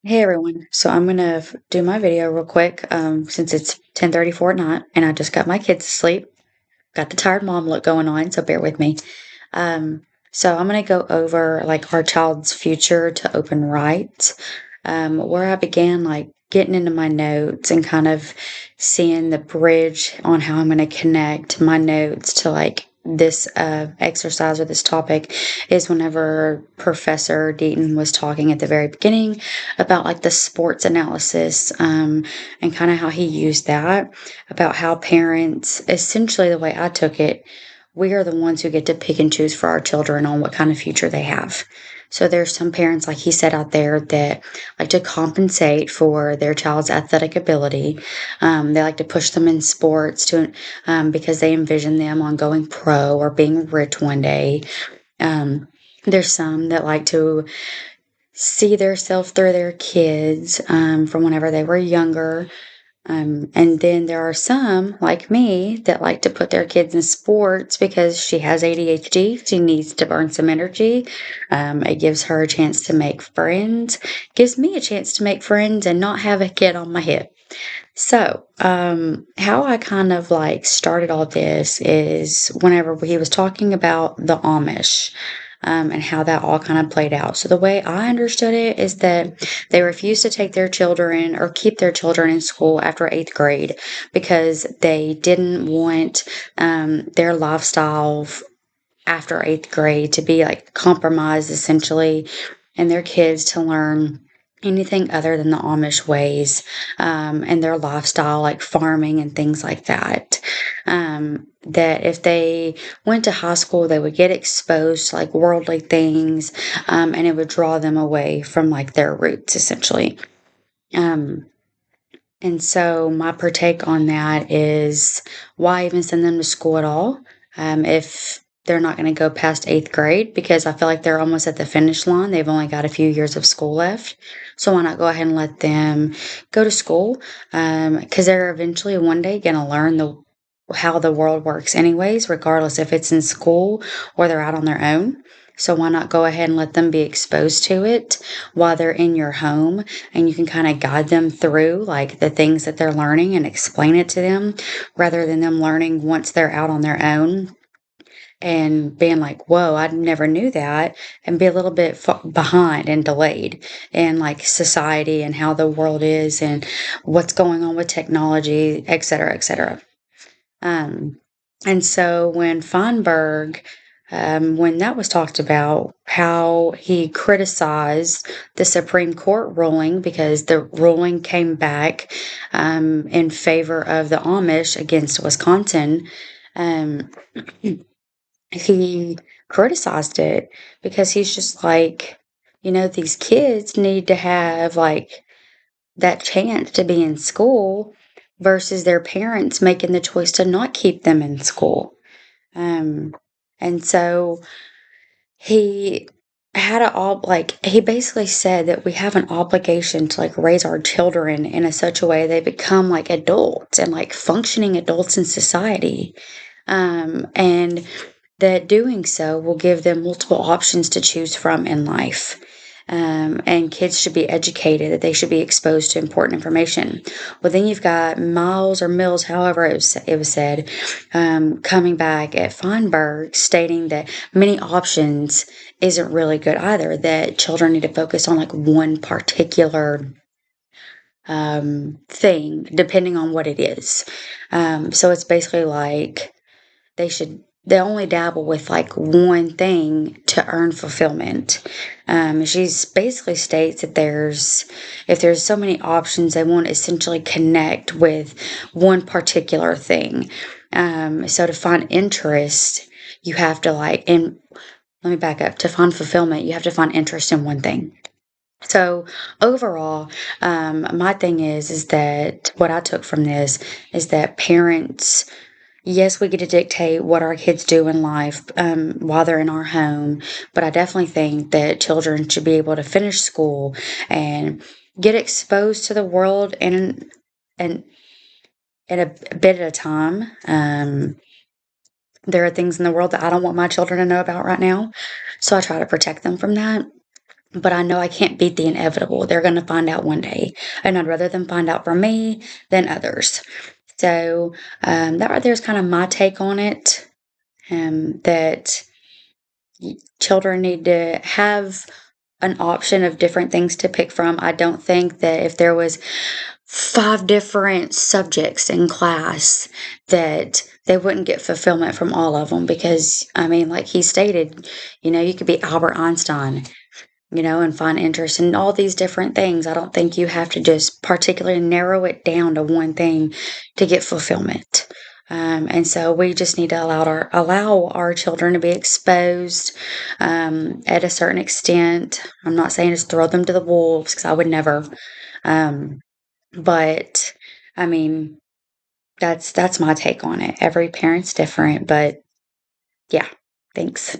Hey everyone. So I'm gonna do my video real quick, since it's 10:34 at night and I just got my kids to sleep. Got the tired mom look going on, so bear with me. So I'm gonna go over like our child's future to open right, where I began like getting into my notes and kind of seeing the bridge on how I'm gonna connect my notes to like this exercise or this topic is whenever Professor Deaton was talking at the very beginning about like the sports analysis, and kind of how he used that about how parents, essentially the way I took it, we are the ones who get to pick and choose for our children on what kind of future they have. So there's some parents, like he said out there, that like to compensate for their child's athletic ability. They like to push them in sports because they envision them on going pro or being rich one day. There's some that like to see their self through their kids, from whenever they were younger. And then there are some, like me, that like to put their kids in sports because she has ADHD. She needs to burn some energy. It gives her a chance to make friends, gives me a chance to make friends and not have a kid on my hip. So, how I kind of like started all this is whenever he was talking about the Amish, and how that all kind of played out. So, the way I understood it is that they refused to take their children or keep their children in school after eighth grade because they didn't want their lifestyle after eighth grade to be like compromised essentially, and their kids to learn anything other than the Amish ways, and their lifestyle, like farming and things like that. That if they went to high school, they would get exposed to like worldly things, and it would draw them away from like their roots essentially. Um, and so my partake on that is why even send them to school at all, if they're not going to go past eighth grade, because I feel like they're almost at the finish line. They've only got a few years of school left. So why not go ahead and let them go to school? Because they're eventually one day going to learn how the world works anyways, regardless if it's in school or they're out on their own. So why not go ahead and let them be exposed to it while they're in your home, and you can kind of guide them through like the things that they're learning and explain it to them rather than them learning once they're out on their own and being like, whoa, I never knew that, and be a little bit behind and delayed in like society and how the world is and what's going on with technology, et cetera, et cetera. Um, and so when Feinberg, when that was talked about, how he criticized the Supreme Court ruling because the ruling came back, in favor of the Amish against Wisconsin, um, he criticized it because he's just like, these kids need to have like that chance to be in school versus their parents making the choice to not keep them in school. Um, and so he had a like he basically said that we have an obligation to like raise our children in a such a way they become like adults and like functioning adults in society. And that doing so will give them multiple options to choose from in life. And kids should be educated, that they should be exposed to important information. Well, then you've got Miles or Mills, however it was said, coming back at Feinberg, stating that many options isn't really good either, that children need to focus on like one particular thing, depending on what it is. So it's basically like they only dabble with like one thing to earn fulfillment. She's basically states that if there's so many options, they won't essentially connect with one particular thing. So to find interest, you have to like, and let me back up, to find fulfillment, you have to find interest in one thing. So overall, my thing is that what I took from this is that parents, yes, we get to dictate what our kids do in life, while they're in our home, but I definitely think that children should be able to finish school and get exposed to the world and in a bit at a time. There are things in the world that I don't want my children to know about right now, so I try to protect them from that. but I know I can't beat the inevitable. They're going to find out one day, and I'd rather them find out from me than others. So that right there is kind of my take on it. That children need to have an option of different things to pick from. I don't think that if there was 5 different subjects in class that they wouldn't get fulfillment from all of them, because I mean, like he stated, you could be Albert Einstein, and find interest in all these different things. I don't think you have to just particularly narrow it down to one thing to get fulfillment. And so we just need to allow our children to be exposed at a certain extent. I'm not saying just throw them to the wolves, because I would never. Um, but I mean, that's my take on it. Every parent's different, but yeah. Thanks.